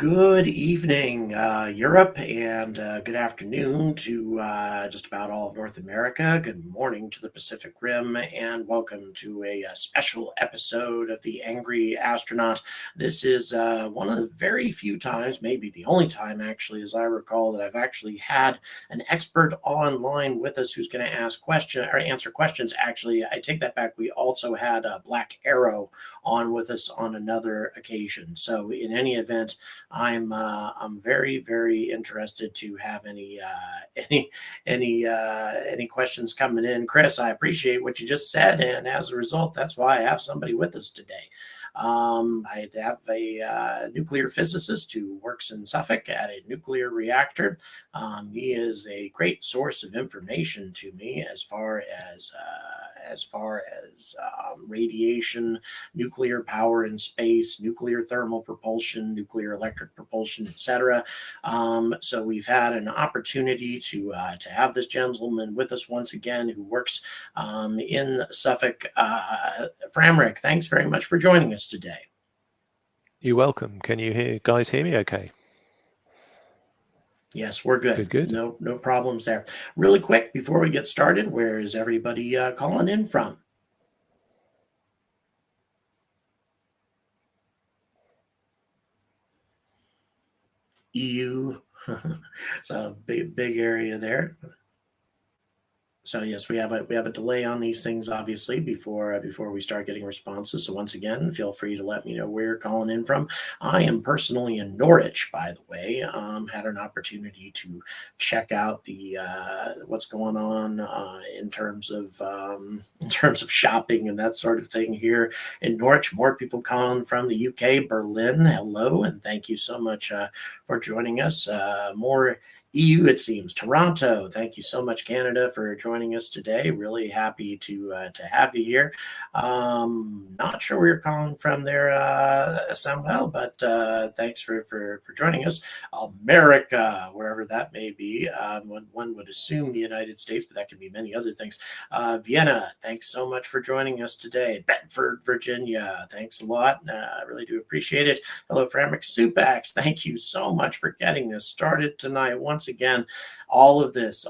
Good evening, Europe, and good afternoon to just about all of North America. Good morning to the Pacific Rim, and welcome to a special episode of the Angry Astronaut. This is one of the very few times, maybe the only time actually, as I recall, that I've actually had an expert online with us who's going to ask questions or answer questions. Actually, I take that back. We also had Black Arrow on with us on another occasion. So, in any event, I'm very interested to have any questions coming in. Chris, I appreciate what you just said, and as a result, that's why I have somebody with us today. I have a nuclear physicist who works in Suffolk at a nuclear reactor. He is a great source of information to me as far as radiation, nuclear power in space, nuclear thermal propulsion, nuclear electric propulsion, etc. So we've had an opportunity to have this gentleman with us once again, who works in Suffolk. Framryk, thanks very much for joining us today. You're welcome. Can you guys hear me okay? Yes, we're good. Good. No problems there. Really quick, before we get started, where is everybody calling in from? EU. So big area there. So yes, we have a delay on these things, obviously, before we start getting responses. So once again, feel free to let me know where you're calling in from. I am personally in Norwich, by the way. Had an opportunity to check out the what's going on in terms of shopping and that sort of thing here in Norwich. More people calling from the UK, Berlin. Hello, and thank you so much for joining us. More EU, it seems. Toronto, thank you so much, Canada, for joining us today. Really happy to have you here. Not sure where you're calling from there, Samuel, but thanks for joining us. America, wherever that may be. One would assume the United States, but that could be many other things. Vienna, thanks so much for joining us today. Bedford, Virginia, thanks a lot. I really do appreciate it. Hello, Framryk. Supax, thank you so much for getting this started tonight. Once again, all of this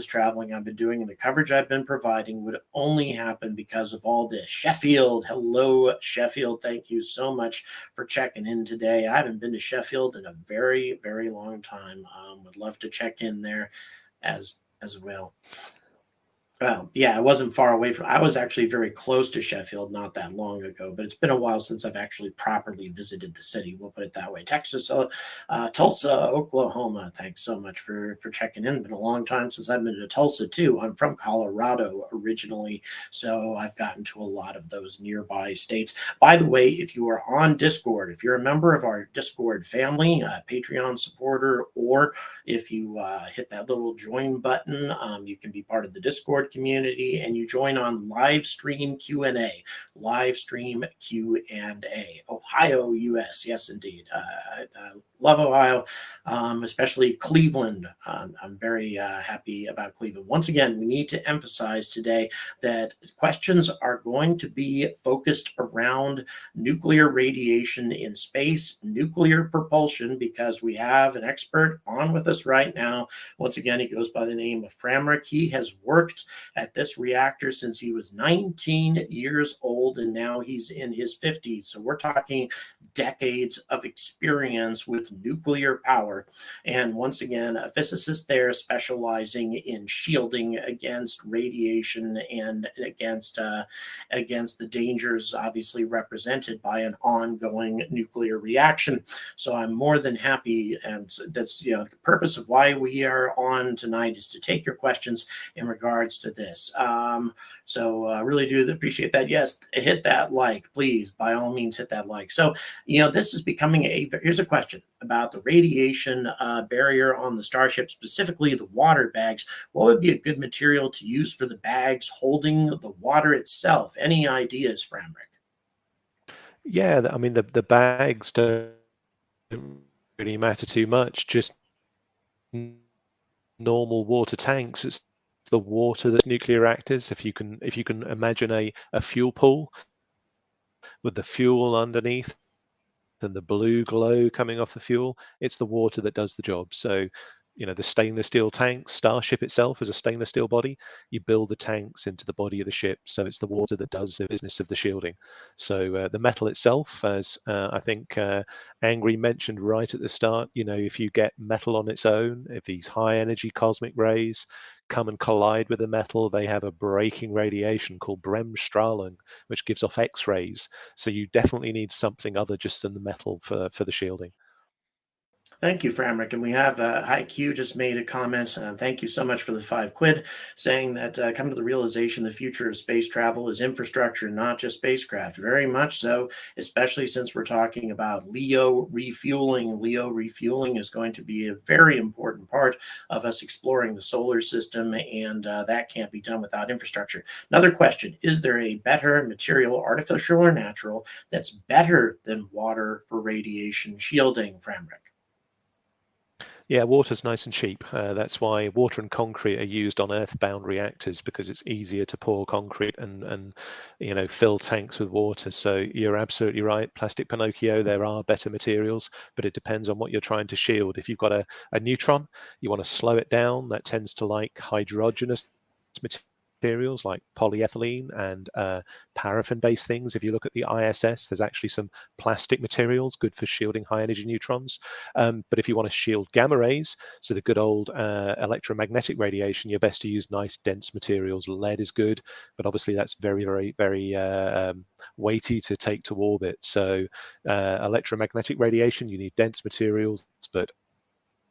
traveling I've been doing and the coverage I've been providing would only happen because of all this. Sheffield, hello, Sheffield. Thank you so much for checking in today. I haven't been to Sheffield in a very long time. Would love to check in there as well. Well, yeah, I wasn't far away from. I was actually very close to Sheffield not that long ago, but it's been a while since I've actually properly visited the city. We'll put it that way. Texas, Tulsa, Oklahoma. Thanks so much for checking in. Been a long time since I've been to Tulsa too. I'm from Colorado originally, so I've gotten to a lot of those nearby states. By the way, if you are on Discord, if you're a member of our Discord family, Patreon supporter, or if you hit that little join button, you can be part of the Discord community, and you join on live stream Q&A. Ohio, US. Yes, indeed. I love Ohio, especially Cleveland. I'm very happy about Cleveland. Once again, we need to emphasize today that questions are going to be focused around nuclear radiation in space, nuclear propulsion, because we have an expert on with us right now. Once again, he goes by the name of Framryk. He has worked at this reactor since he was 19 years old, and now he's in his 50s. So we're talking decades of experience with nuclear power. And once again, a physicist there specializing in shielding against radiation and against the dangers obviously represented by an ongoing nuclear reaction. So I'm more than happy, and that's the purpose of why we are on tonight, is to take your questions in regards to this. So really do appreciate that. Yes, hit that like, please. By all means, hit that like. So this is becoming here's a question about the radiation barrier on the Starship, specifically the water bags. What would be a good material to use for the bags holding the water itself? Any ideas, Framryk? Yeah, I mean the bags don't really matter too much. Just normal water tanks. It's the water that's nuclear reactors. If you can imagine a fuel pool with the fuel underneath, and the blue glow coming off the fuel, it's the water that does the job. So, the stainless steel tank, Starship itself is a stainless steel body. You build the tanks into the body of the ship, so it's the water that does the business of the shielding. So the metal itself, as I think Angry mentioned right at the start, if you get metal on its own, if these high energy cosmic rays come and collide with the metal, they have a breaking radiation called Bremsstrahlung, which gives off X-rays. So you definitely need something other just than the metal for the shielding. Thank you, Framryk. And we have Hi Q just made a comment. Thank you so much for the £5, saying that come to the realization the future of space travel is infrastructure, not just spacecraft. Very much so, especially since we're talking about LEO refueling. LEO refueling is going to be a very important part of us exploring the solar system, and that can't be done without infrastructure. Another question: is there a better material, artificial or natural, that's better than water for radiation shielding, Framryk? Yeah, water's nice and cheap. That's why water and concrete are used on earthbound reactors, because it's easier to pour concrete and fill tanks with water. So you're absolutely right. Plastic Pinocchio, there are better materials, but it depends on what you're trying to shield. If you've got a neutron, you want to slow it down. That tends to like hydrogenous materials like polyethylene and paraffin-based things. If you look at the ISS, there's actually some plastic materials good for shielding high-energy neutrons. But if you want to shield gamma rays, so the good old electromagnetic radiation, you're best to use nice dense materials. Lead is good, but obviously that's very, very, very weighty to take to orbit. So electromagnetic radiation, you need dense materials, but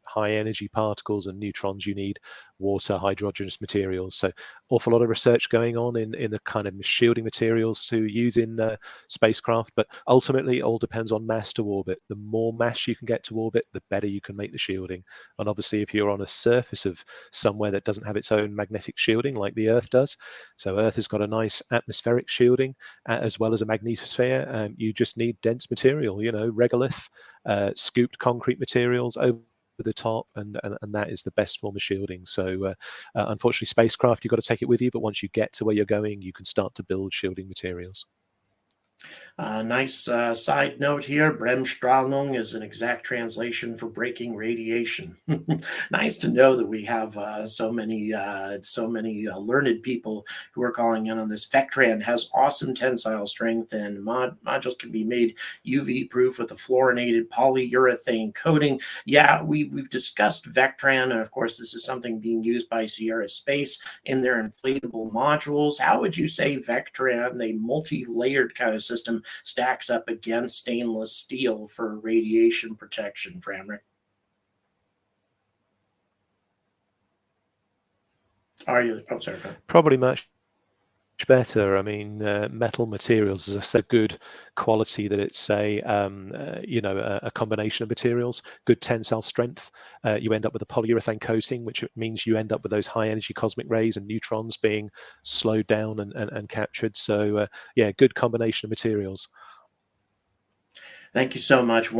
high energy particles and neutrons, you need water, hydrogenous materials. So awful lot of research going on in the kind of shielding materials to use in spacecraft, but ultimately it all depends on mass to orbit. The more mass you can get to orbit, the better you can make the shielding. And obviously if you're on a surface of somewhere that doesn't have its own magnetic shielding like the Earth does, so Earth has got a nice atmospheric shielding as well as a magnetosphere, you just need dense material, regolith, scooped concrete materials over the top, and that is the best form of shielding. So unfortunately spacecraft, you've got to take it with you, but once you get to where you're going, you can start to build shielding materials. Nice side note here. Bremsstrahlung is an exact translation for breaking radiation. Nice to know that we have so many learned people who are calling in on this. Vectran has awesome tensile strength, and modules can be made UV proof with a fluorinated polyurethane coating. Yeah, we've discussed Vectran, and of course this is something being used by Sierra Space in their inflatable modules. How would you say Vectran, a multi-layered kind of system, stacks up against stainless steel for radiation protection, Framryk? Are you? I'm sorry. Probably much better. I mean, metal materials is a good quality that it's a combination of materials, good tensile strength. You end up with a polyurethane coating, which means you end up with those high energy cosmic rays and neutrons being slowed down and captured. So yeah, good combination of materials. Thank you so much.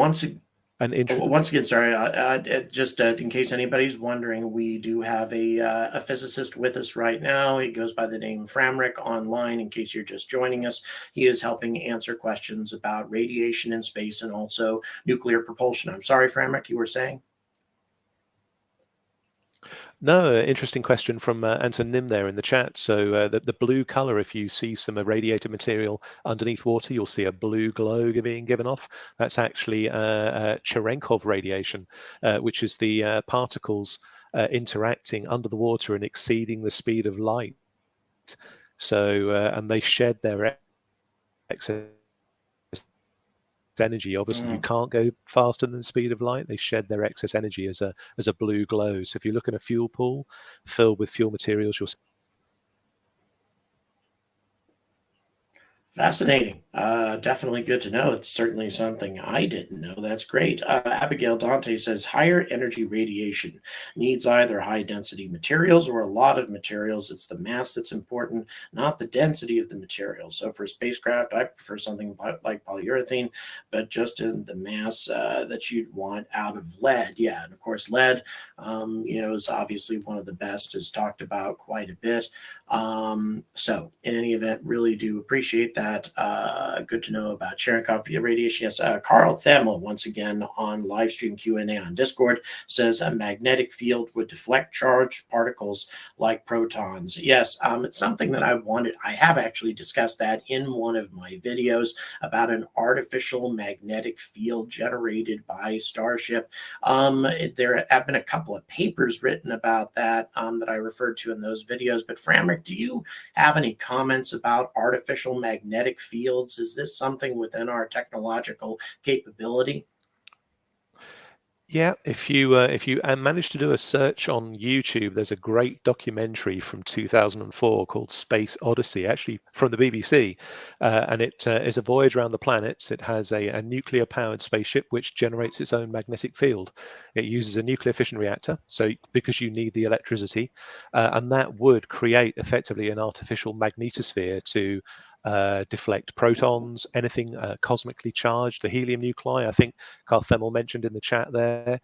And Once again, sorry, just in case anybody's wondering, we do have a physicist with us right now. He goes by the name Framryk online, in case you're just joining us. He is helping answer questions about radiation in space and also nuclear propulsion. I'm sorry, Framryk, you were saying? No, interesting question from Anton Nim there in the chat. So the blue color, if you see some irradiated material underneath water, you'll see a blue glow being given off. That's actually Cherenkov radiation, which is the particles interacting under the water and exceeding the speed of light. So, and they shed their excess energy. Obviously you can't go faster than the speed of light. They shed their excess energy as a blue glow. So if you look in a fuel pool filled with fuel materials, you'll see. Fascinating. Definitely good to know. It's certainly something I didn't know. That's great. Abigail Dante says higher energy radiation needs either high density materials or a lot of materials. It's the mass that's important, not the density of the material. So for spacecraft, I prefer something like polyurethane, but just in the mass that you'd want out of lead. Yeah, and of course lead, is obviously one of the best, is talked about quite a bit. So in any event, really do appreciate that. that. Good to know about Cherenkov radiation. Yes, Carl Themmel, once again on live stream Q&A on Discord, says a magnetic field would deflect charged particles like protons. Yes, it's something that I have actually discussed that in one of my videos about an artificial magnetic field generated by Starship. There have been a couple of papers written about that that I referred to in those videos. But Framryk, do you have any comments about artificial magnetic fields? Is this something within our technological capability? Yeah, if you manage to do a search on YouTube, there's a great documentary from 2004 called Space Odyssey, actually from the BBC, and it is a voyage around the planets. It has a nuclear-powered spaceship which generates its own magnetic field. It uses a nuclear fission reactor, so because you need the electricity, and that would create effectively an artificial magnetosphere to deflect protons, anything cosmically charged, the helium nuclei. I think Carl Themmel mentioned in the chat there,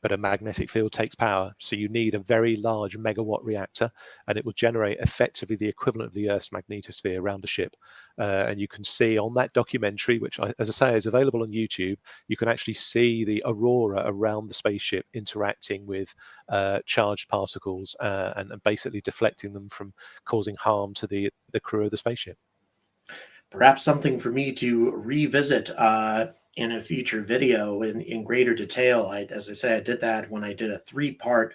but a magnetic field takes power. So you need a very large megawatt reactor, and it will generate effectively the equivalent of the Earth's magnetosphere around a ship. And you can see on that documentary, which, as I say, is available on YouTube, you can actually see the aurora around the spaceship interacting with charged particles and basically deflecting them from causing harm to the crew of the spaceship. Perhaps something for me to revisit in a future video in greater detail. As I say, I did that when I did a three-part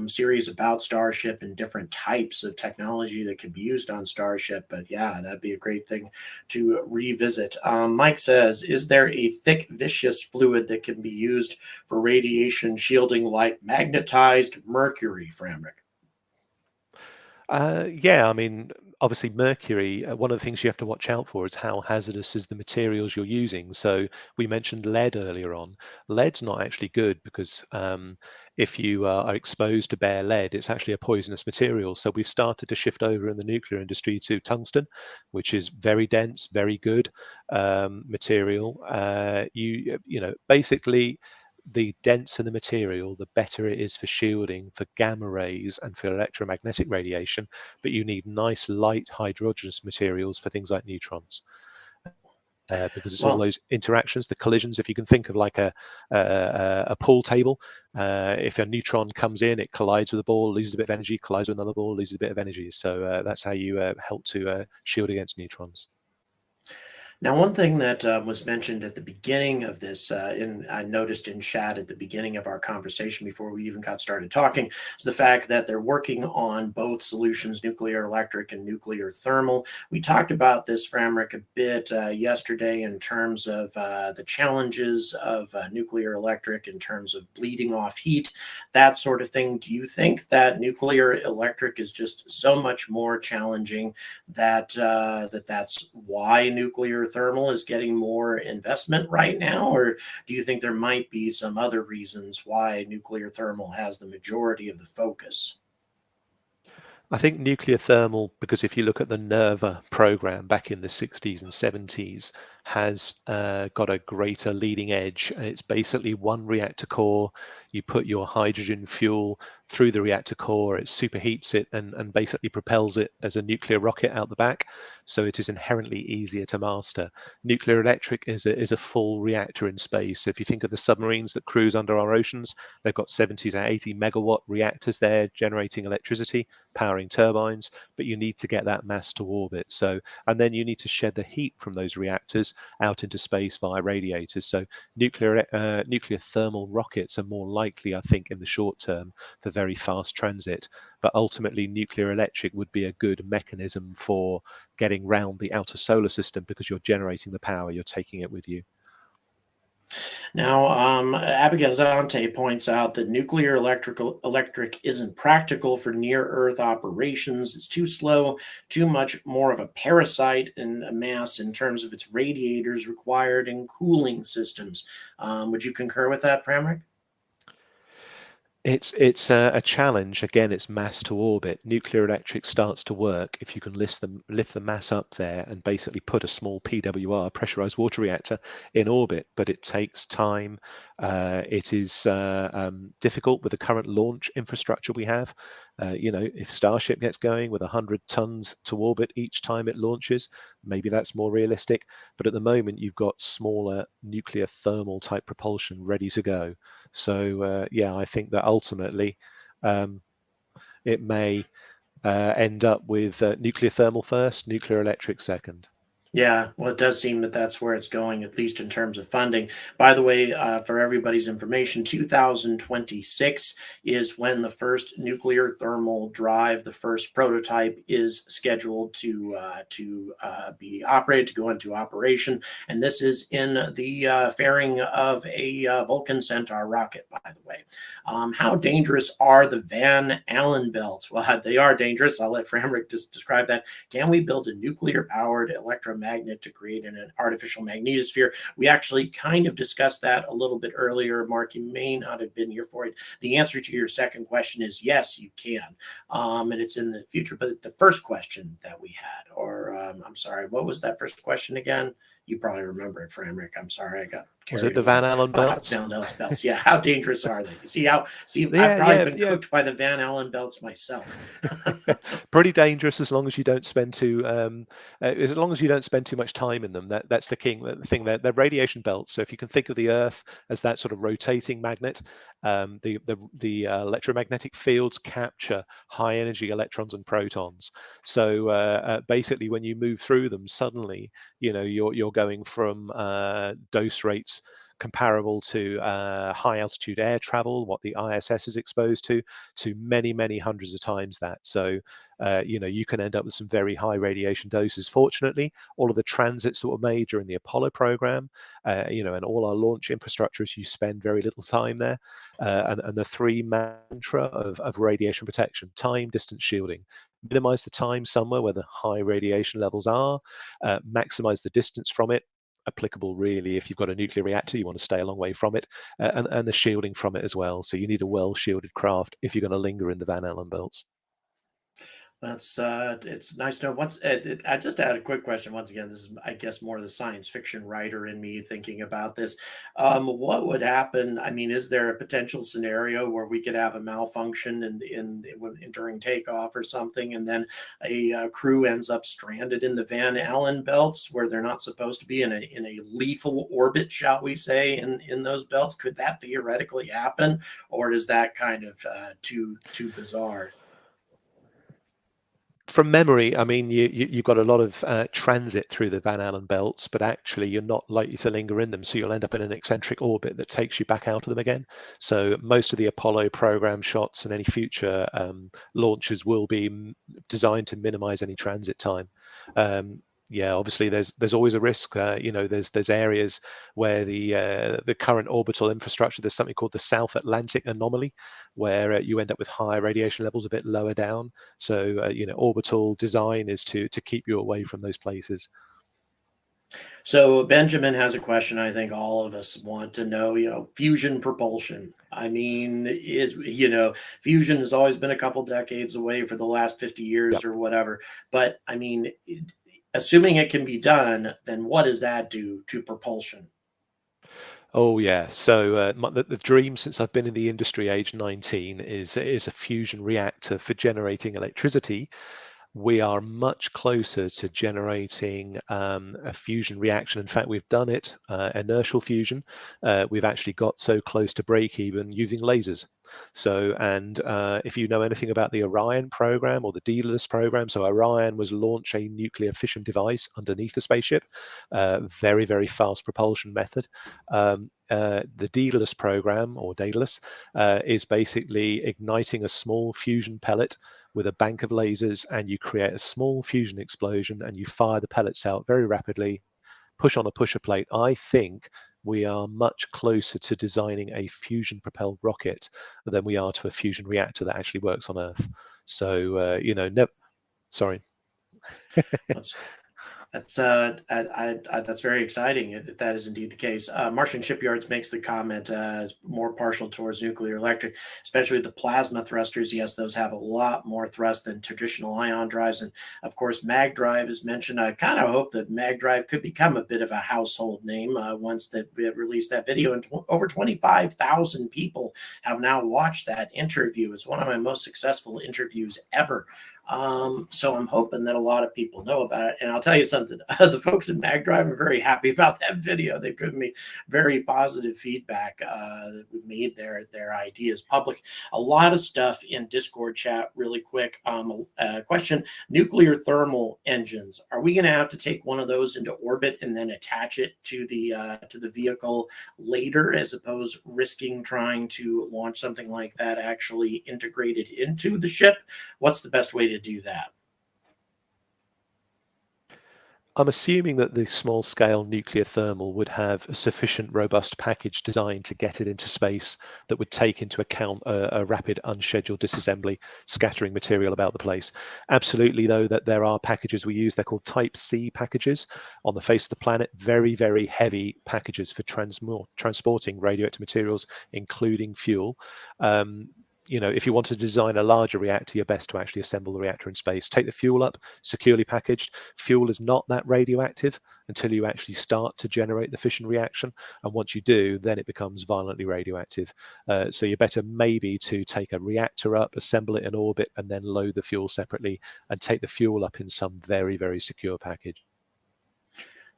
series about Starship and different types of technology that could be used on Starship. But yeah, that'd be a great thing to revisit. Mike says, is there a thick, viscous fluid that can be used for radiation shielding like magnetized mercury, Framryk? Yeah, I mean, obviously, mercury, one of the things you have to watch out for is how hazardous is the materials you're using. So we mentioned lead earlier on. Lead's not actually good because if you are exposed to bare lead, it's actually a poisonous material. So we've started to shift over in the nuclear industry to tungsten, which is very dense, very good material. Basically, the denser the material, the better it is for shielding, for gamma rays, and for electromagnetic radiation. But you need nice, light, hydrogenous materials for things like neutrons. Because it's all Well, those interactions, the collisions. If you can think of like a pool table, if a neutron comes in, it collides with a ball, loses a bit of energy, collides with another ball, loses a bit of energy. So that's how you help to shield against neutrons. now, one thing that was mentioned at the beginning of this, and I noticed in chat at the beginning of our conversation before we even got started talking, is the fact that they're working on both solutions, nuclear electric and nuclear thermal. We talked about this, Framryk, a bit yesterday in terms of the challenges of nuclear electric, in terms of bleeding off heat, that sort of thing. Do you think that nuclear electric is just so much more challenging that that's why nuclear thermal is getting more investment right now, or do you think there might be some other reasons why nuclear thermal has the majority of the focus? I think nuclear thermal, because if you look at the NERVA program back in the 60s and 70s, has got a greater leading edge. It's basically one reactor core. You put your hydrogen fuel through the reactor core, it superheats it and basically propels it as a nuclear rocket out the back. So it is inherently easier to master. Nuclear electric is a full reactor in space. If you think of the submarines that cruise under our oceans, they've got 70 to 80 megawatt reactors there generating electricity, powering turbines, but you need to get that mass to orbit. So, and then you need to shed the heat from those reactors out into space via radiators. So nuclear thermal rockets are more likely, I think, in the short term for very fast transit. But ultimately, nuclear electric would be a good mechanism for getting round the outer solar system because you're generating the power, you're taking it with you. Now, Abigail Dante points out that nuclear electric isn't practical for near Earth operations. It's too slow, too much more of a parasite in a mass in terms of its radiators required and cooling systems. Would you concur with that, Framryk? It's a challenge. Again, it's mass to orbit. Nuclear electric starts to work if you can lift the mass up there and basically put a small PWR, pressurized water reactor, in orbit. But it takes time. It is difficult with the current launch infrastructure we have. If Starship gets going with 100 tons to orbit each time it launches, maybe that's more realistic. But at the moment, you've got smaller nuclear thermal type propulsion ready to go. So yeah, I think that ultimately it may end up with nuclear thermal first, nuclear electric second. Yeah, well, it does seem that that's where it's going, at least in terms of funding. By the way, for everybody's information, 2026 is when the first nuclear thermal drive, the first prototype, is scheduled to be operated, to go into operation, and this is in the fairing of a Vulcan Centaur rocket. By the way, how dangerous are the Van Allen belts? Well, they are dangerous. I'll let Framryk just describe that. Can we build a nuclear powered electromagnet to create an artificial magnetosphere? We actually kind of discussed that a little bit earlier. Mark, you may not have been here for it. The answer to your second question is yes, you can. And it's in the future. But the first question that we had, or I'm sorry, what was that first question again? You probably remember it, Framrick. I'm sorry, I got Was it carried the Van away. Allen belts? Van Allen belts. Yeah, how dangerous are they? See, I've Yeah, probably yeah, been yeah. cooked by the Van Allen belts myself. Pretty dangerous as long as you don't spend as long as you don't spend too much time in them. That's the thing. They're radiation belts. So if you can think of the Earth as that sort of rotating magnet, the electromagnetic fields capture high energy electrons and protons. So basically, when you move through them, suddenly you're going from dose rates comparable to high altitude air travel, what the ISS is exposed to many, many hundreds of times that. So, you can end up with some very high radiation doses. Fortunately, all of the transits that were made during the Apollo program, and all our launch infrastructures, you spend very little time there. And the three mantra of radiation protection: time, distance, shielding. Minimize the time somewhere where the high radiation levels are, maximize the distance from it. Applicable really if you've got a nuclear reactor, you want to stay a long way from it, and the shielding from it as well. So you need a well shielded craft if you're going to linger in the Van Allen belts. That's it's nice to know. I just had a quick question. Once again, this is, I guess, more the science fiction writer in me thinking about this. What would happen? I mean, is there a potential scenario where we could have a malfunction during takeoff or something, and then a crew ends up stranded in the Van Allen belts where they're not supposed to be in a lethal orbit, shall we say, in those belts? Could that theoretically happen, or is that kind of too bizarre? From memory, I mean, you've got a lot of transit through the Van Allen belts, but actually you're not likely to linger in them, so you'll end up in an eccentric orbit that takes you back out of them again. So most of the Apollo program shots and any future launches will be designed to minimize any transit time. Yeah, obviously there's always a risk. There's areas where the current orbital infrastructure, there's something called the South Atlantic anomaly, where you end up with higher radiation levels a bit lower down. So orbital design is to keep you away from those places. So Benjamin has a question I think all of us want to know, fusion propulsion. I mean, fusion has always been a couple decades away for the last 50 Yeah. years or whatever. But I mean, assuming it can be done, then what does that do to propulsion? Oh yeah. So the dream since I've been in the industry, age 19, is a fusion reactor for generating electricity. We are much closer to generating a fusion reaction. In fact, we've done it, inertial fusion. We've actually got so close to break even using lasers. So, and if you know anything about the Orion program or the Daedalus program, so Orion was launch a nuclear fission device underneath the spaceship, very, very fast propulsion method. The Daedalus program, or Daedalus, is basically igniting a small fusion pellet with a bank of lasers, and you create a small fusion explosion and you fire the pellets out very rapidly, push on a pusher plate. I think we are much closer to designing a fusion propelled rocket than we are to a fusion reactor that actually works on Earth. So, sorry. That's very exciting if that is indeed the case. Martian Shipyards makes the comment is more partial towards nuclear electric, especially with the plasma thrusters. Yes, those have a lot more thrust than traditional ion drives, and of course, mag drive is mentioned. I kind of hope that mag drive could become a bit of a household name once that we released that video, and over 25,000 people have now watched that interview. It's one of my most successful interviews ever. So I'm hoping that a lot of people know about it. And I'll tell you something, the folks at MagDrive are very happy about that video. They've given me very positive feedback that we made their ideas public. A lot of stuff in Discord chat really quick. Question, nuclear thermal engines. Are we going to have to take one of those into orbit and then attach it to the vehicle later, as opposed risking trying to launch something like that actually integrated into the ship? What's the best way to do that? I'm assuming that the small scale nuclear thermal would have a sufficient robust package designed to get it into space that would take into account a rapid unscheduled disassembly, scattering material about the place. Absolutely, though, that there are packages we use. They're called Type C packages on the face of the planet. Very, very heavy packages for transporting radioactive materials, including fuel. If you want to design a larger reactor, you're best to actually assemble the reactor in space. Take the fuel up, securely packaged. Fuel is not that radioactive until you actually start to generate the fission reaction. And once you do, then it becomes violently radioactive. So you're better maybe to take a reactor up, assemble it in orbit, and then load the fuel separately and take the fuel up in some very, very secure package.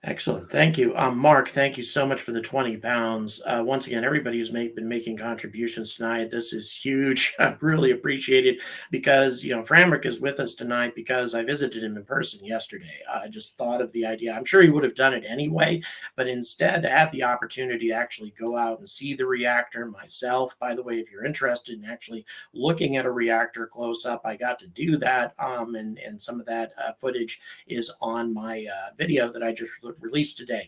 Excellent. Thank you. Mark, thank you so much for the 20 pounds. Once again, everybody who's been making contributions tonight, this is huge. I really appreciate it because, Framryk is with us tonight because I visited him in person yesterday. I just thought of the idea. I'm sure he would have done it anyway, but instead I had the opportunity to actually go out and see the reactor myself. By the way, if you're interested in actually looking at a reactor close up, I got to do that. And some of that footage is on my video that I just released today.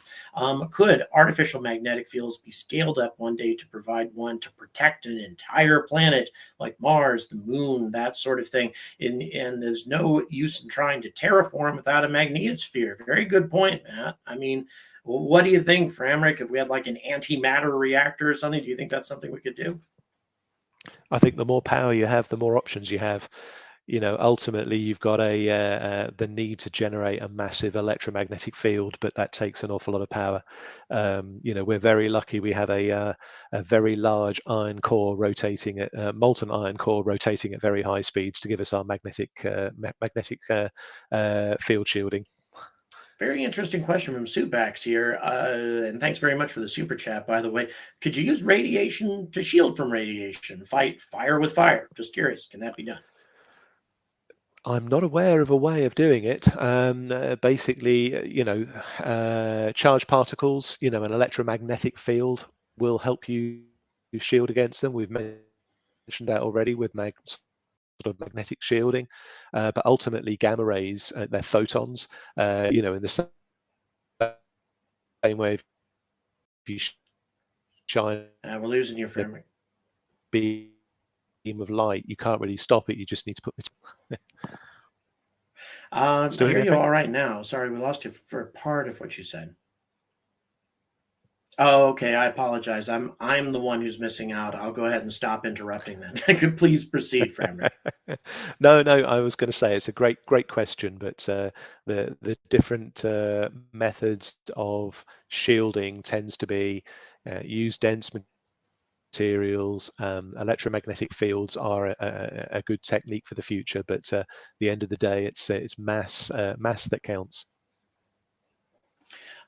Could artificial magnetic fields be scaled up one day to provide one to protect an entire planet like Mars, the moon, that sort of thing? And there's no use in trying to terraform without a magnetosphere. Very good point, Matt. I mean, what do you think, Framryk? If we had like an antimatter reactor or something, do you think that's something we could do? I think the more power you have, the more options you have. Ultimately you've got the need to generate a massive electromagnetic field, but that takes an awful lot of power. We're very lucky. We have a very large iron core rotating at molten iron core rotating at very high speeds to give us our magnetic field shielding. Very interesting question from Subax here. And thanks very much for the super chat, by the way. Could you use radiation to shield from radiation? Fight fire with fire? Just curious. Can that be done? I'm not aware of a way of doing it. Basically, charged particles, an electromagnetic field will help you shield against them. We've mentioned that already with sort of magnetic shielding, but ultimately gamma rays, they're photons. In the same way, if you shine We're losing you, Framryk. beam of light, you can't really stop it. You just need to put it. I hear you all right now. Sorry, we lost you for part of what you said. Oh, okay. I apologize. I'm the one who's missing out. I'll go ahead and stop interrupting then. Could please proceed, Framryk. No, I was going to say it's a great question, but the different methods of shielding tends to be use dense materials. Electromagnetic fields are a good technique for the future, but at the end of the day, it's mass that counts.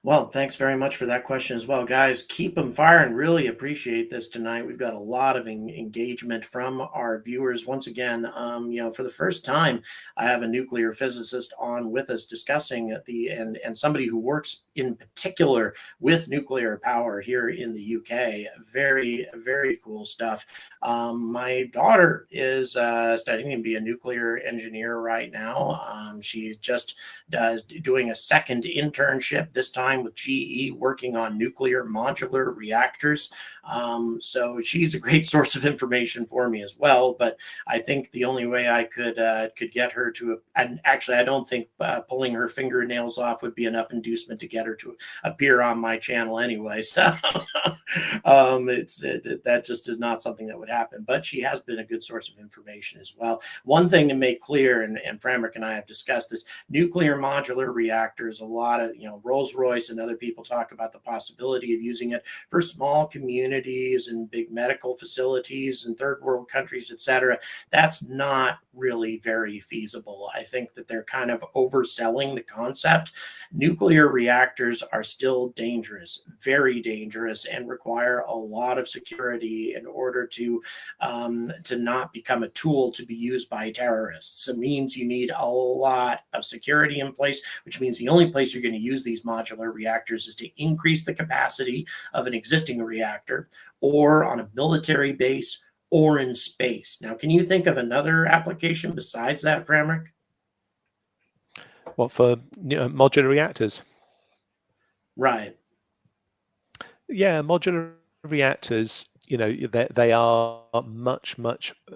Well, thanks very much for that question as well, guys. Keep them firing. Really appreciate this tonight. We've got a lot of engagement from our viewers. Once again, for the first time, I have a nuclear physicist on with us discussing and somebody who works in particular with nuclear power here in the UK. Very, very cool stuff. My daughter is studying to be a nuclear engineer right now. She just doing a second internship this time time with GE working on nuclear modular reactors. So she's a great source of information for me as well. But I think the only way I could get her to, and actually, I don't think pulling her fingernails off would be enough inducement to get her to appear on my channel anyway. So that just is not something that would happen. But she has been a good source of information as well. One thing to make clear, and Framryk and I have discussed this, nuclear modular reactors, a lot of, Rolls-Royce and other people talk about the possibility of using it for small communities and big medical facilities and third world countries, etc. That's not really very feasible. I think that they're kind of overselling the concept. Nuclear reactors are still dangerous, very dangerous, and require a lot of security in order to not become a tool to be used by terrorists. It means you need a lot of security in place, which means the only place you're going to use these modular reactors is to increase the capacity of an existing reactor, or on a military base, or in space. Now, can you think of another application besides that, Framryk? What, for modular reactors? Right. Yeah, modular reactors, they are much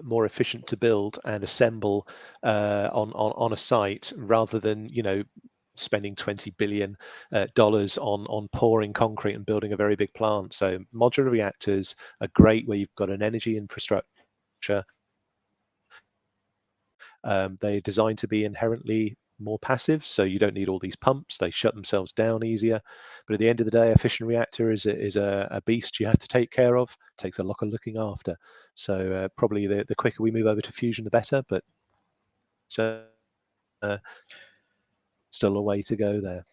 more efficient to build and assemble on a site, rather than spending $20 billion on pouring concrete and building a very big plant. So modular reactors are great where you've got an energy infrastructure. They're designed to be inherently more passive, so you don't need all these pumps. They shut themselves down easier. But at the end of the day, a fission reactor is a beast you have to take care of. It takes a lot of looking after. So probably the quicker we move over to fusion, the better. But still a way to go there.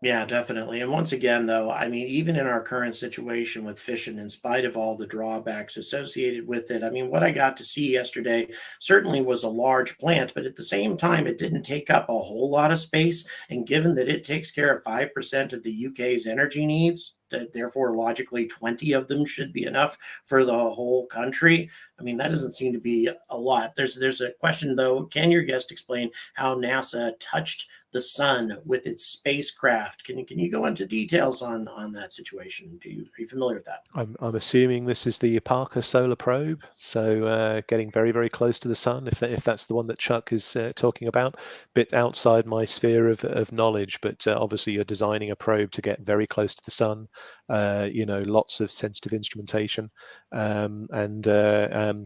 Yeah, definitely. And once again, though, I mean, even in our current situation with fission, in spite of all the drawbacks associated with it, I mean, what I got to see yesterday certainly was a large plant, but at the same time, it didn't take up a whole lot of space. And given that it takes care of 5% of the UK's energy needs, therefore logically 20 of them should be enough for the whole country. I mean, that doesn't seem to be a lot. There's a question, though. Can your guest explain how NASA touched the sun with its spacecraft? Can you go into details on that situation? Are you familiar with that? I'm assuming this is the Parker Solar Probe, so getting very close to the sun. If that's the one that Chuck is talking about, bit outside my sphere of knowledge, but obviously you're designing a probe to get very close to the sun. Lots of sensitive instrumentation, and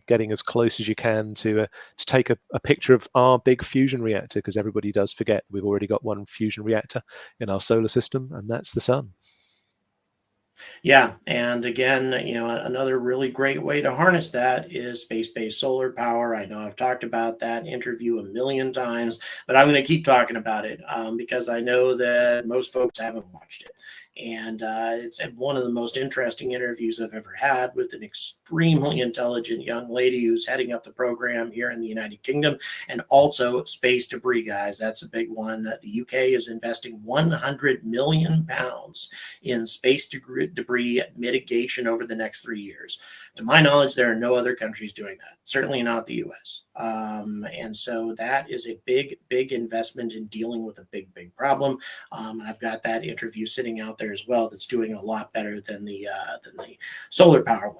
getting as close as you can to take a picture of our big fusion reactor, because everybody does forget we've already got one fusion reactor in our solar system, and that's the sun. Yeah, and again, another really great way to harness that is space-based solar power. I know I've talked about that interview a million times, but I'm going to keep talking about it because I know that most folks haven't watched it. And it's one of the most interesting interviews I've ever had, with an extremely intelligent young lady who's heading up the program here in the United Kingdom, and also space debris, guys. That's a big one. The UK is investing £100 million in space debris mitigation over the next 3 years. To my knowledge, there are no other countries doing that, certainly not the US. And so that is a big investment in dealing with a big problem. And I've got that interview sitting out there as well that's doing a lot better than the solar power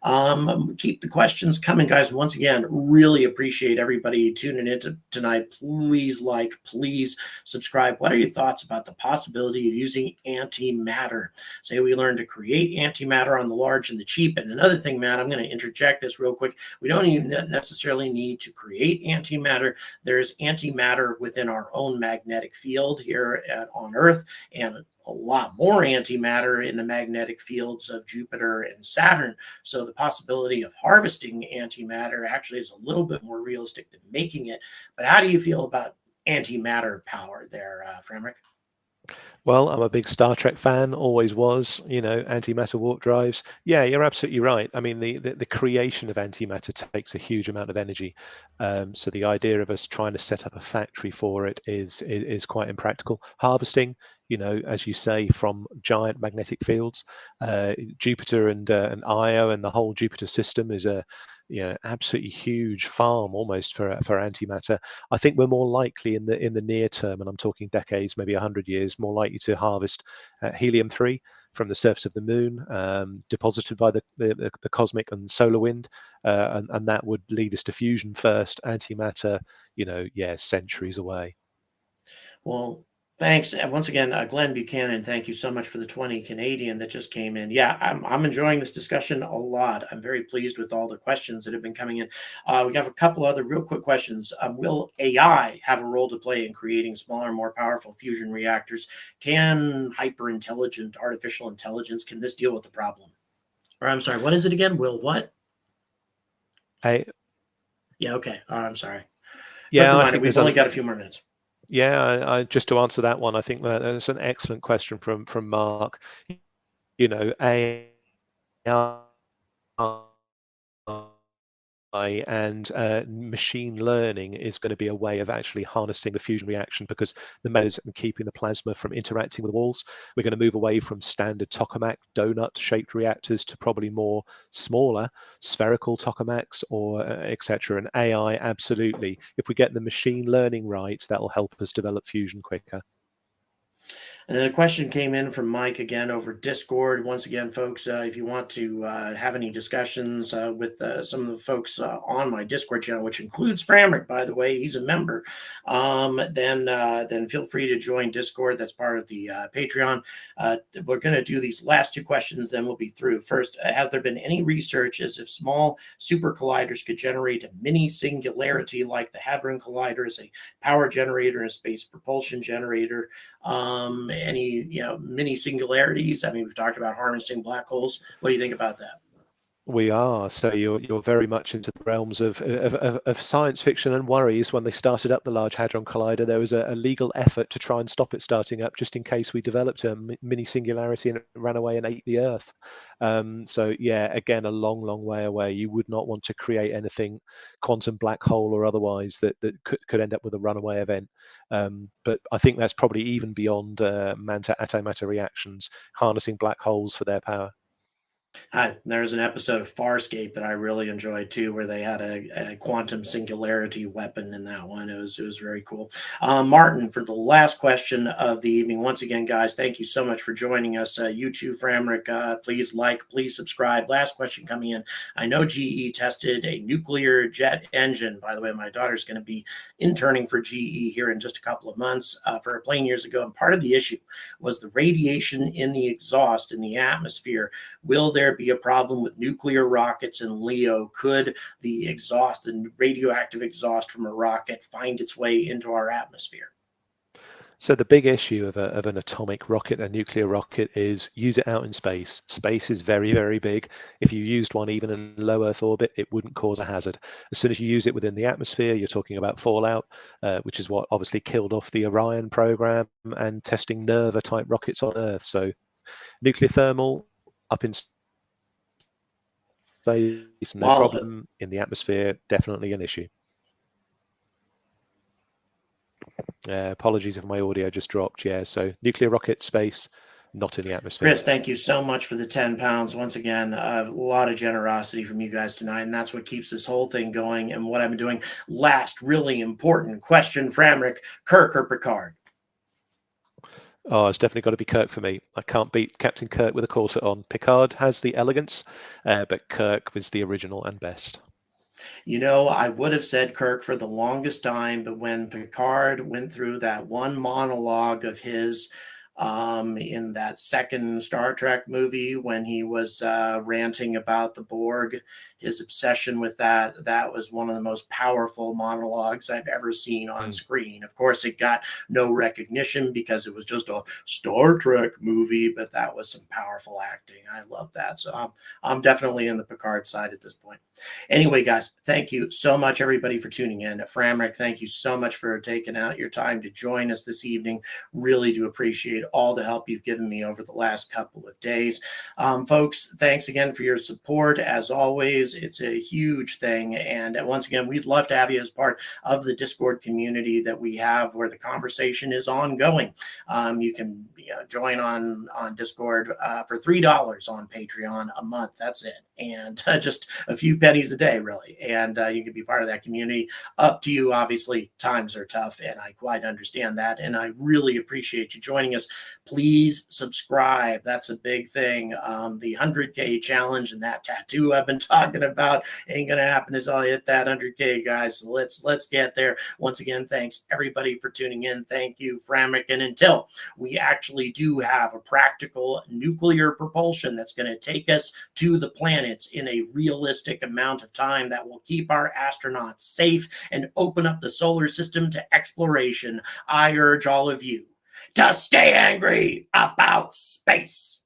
one. Keep the questions coming, guys. Once again, really appreciate everybody tuning in tonight. Please please subscribe. What are your thoughts about the possibility of using antimatter? Say we learn to create antimatter on the large and the cheap. And another thing, Matt, I'm going to interject this real quick. We don't even necessarily need to create antimatter. There's antimatter within our own magnetic field here on Earth, and a lot more antimatter in the magnetic fields of Jupiter and Saturn. So the possibility of harvesting antimatter actually is a little bit more realistic than making it. But how do you feel about antimatter power there, Framryk? Well, I'm a big Star Trek fan, always was, antimatter warp drives. Yeah, you're absolutely right. I mean, the creation of antimatter takes a huge amount of energy. So the idea of us trying to set up a factory for it is quite impractical. Harvesting, as you say, from giant magnetic fields, Jupiter and Io and the whole Jupiter system is a absolutely huge farm almost for antimatter. I think we're more likely in the near term, and I'm talking decades, maybe 100 years, more likely you to harvest helium-3 from the surface of the moon, deposited by the cosmic and solar wind, and that would lead us to fusion first, antimatter, centuries away. Well, thanks. And once again, Glenn Buchanan, thank you so much for the 20 Canadian that just came in. Yeah, I'm enjoying this discussion a lot. I'm very pleased with all the questions that have been coming in. We have a couple other real quick questions. Will AI have a role to play in creating smaller, more powerful fusion reactors? Can hyper intelligent artificial intelligence, can this deal with the problem? Or I'm sorry, what is it again? Will what? I, Yeah, okay. I'm sorry. Quick yeah, I reminder, think we've there's only got a few more minutes. Yeah, just to answer that one, I think that's an excellent question from Mark. AI and machine learning is going to be a way of actually harnessing the fusion reaction, because the methods and keeping the plasma from interacting with walls. We're going to move away from standard tokamak donut-shaped reactors to probably more smaller spherical tokamaks, or etc. And AI, absolutely. If we get the machine learning right, that will help us develop fusion quicker. And then a question came in from Mike again over Discord. Once again, folks, if you want to have any discussions with some of the folks on my Discord channel, which includes Framryk, by the way, he's a member, then feel free to join Discord. That's part of the Patreon. We're going to do these last two questions, then we'll be through. First, has there been any research as if small super colliders could generate a mini singularity like the Hadron Collider as a power generator and a space propulsion generator? Any mini singularities? I mean, we've talked about harnessing black holes. What do you think about that? We are. So you're very much into the realms of science fiction and worries. When they started up the Large Hadron Collider, there was a legal effort to try and stop it starting up, just in case we developed a mini singularity and it ran away and ate the Earth. So yeah, again, a long, long way away. You would not want to create anything quantum black hole or otherwise that could end up with a runaway event. But I think that's probably even beyond antimatter reactions, harnessing black holes for their power. There's an episode of Farscape that I really enjoyed too, where they had a quantum singularity weapon in that one. It was very cool. Martin, for the last question of the evening, once again, guys, thank you so much for joining us. You too, Framryk, please like, please subscribe. Last question coming in. I know GE tested a nuclear jet engine. By the way, my daughter's going to be interning for GE here in just a couple of months for a plane years ago, and part of the issue was the radiation in the exhaust in the atmosphere. Will there be a problem with nuclear rockets in LEO? Could the exhaust, the radioactive exhaust from a rocket, find its way into our atmosphere? So the big issue of an atomic rocket, a nuclear rocket, is use it out in space. Space is very, very big. If you used one even in low Earth orbit, it wouldn't cause a hazard. As soon as you use it within the atmosphere, you're talking about fallout, which is what obviously killed off the Orion program and testing NERVA-type rockets on Earth. So nuclear thermal up in space, no Well, problem. In the atmosphere, definitely an issue. Apologies if my audio just dropped. Yeah, so nuclear rocket, space, not in the atmosphere. Chris, thank you so much for the 10 pounds. Once again, a lot of generosity from you guys tonight, and that's what keeps this whole thing going and what I've been doing. Last, really important question, Framryk, Kirk or Picard? Oh, it's definitely got to be Kirk for me. I can't beat Captain Kirk with a corset on. Picard has the elegance, but Kirk was the original and best. I would have said Kirk for the longest time, but when Picard went through that one monologue of his in that second Star Trek movie when he was ranting about the Borg, his obsession with that was one of the most powerful monologues I've ever seen on screen. Of course, it got no recognition because it was just a Star Trek movie, but that was some powerful acting. I love that. So I'm definitely in the Picard side at this point. Anyway, guys, thank you so much, everybody, for tuning in. Framryk, thank you so much for taking out your time to join us this evening. Really do appreciate all the help you've given me over the last couple of days. Folks, thanks again for your support. As always, it's a huge thing. And once again, we'd love to have you as part of the Discord community that we have where the conversation is ongoing. You can join on Discord for $3 on Patreon a month. That's it. and just a few pennies a day, really. And you can be part of that community. Up to you. Obviously, times are tough, and I quite understand that. And I really appreciate you joining us. Please subscribe. That's a big thing. The 100K challenge and that tattoo I've been talking about ain't gonna happen until I hit that 100K, guys. So let's get there. Once again, thanks everybody for tuning in. Thank you, Framryk. And until we actually do have a practical nuclear propulsion that's going to take us to the planets in a realistic amount of time that will keep our astronauts safe and open up the solar system to exploration, I urge all of you to stay angry about space.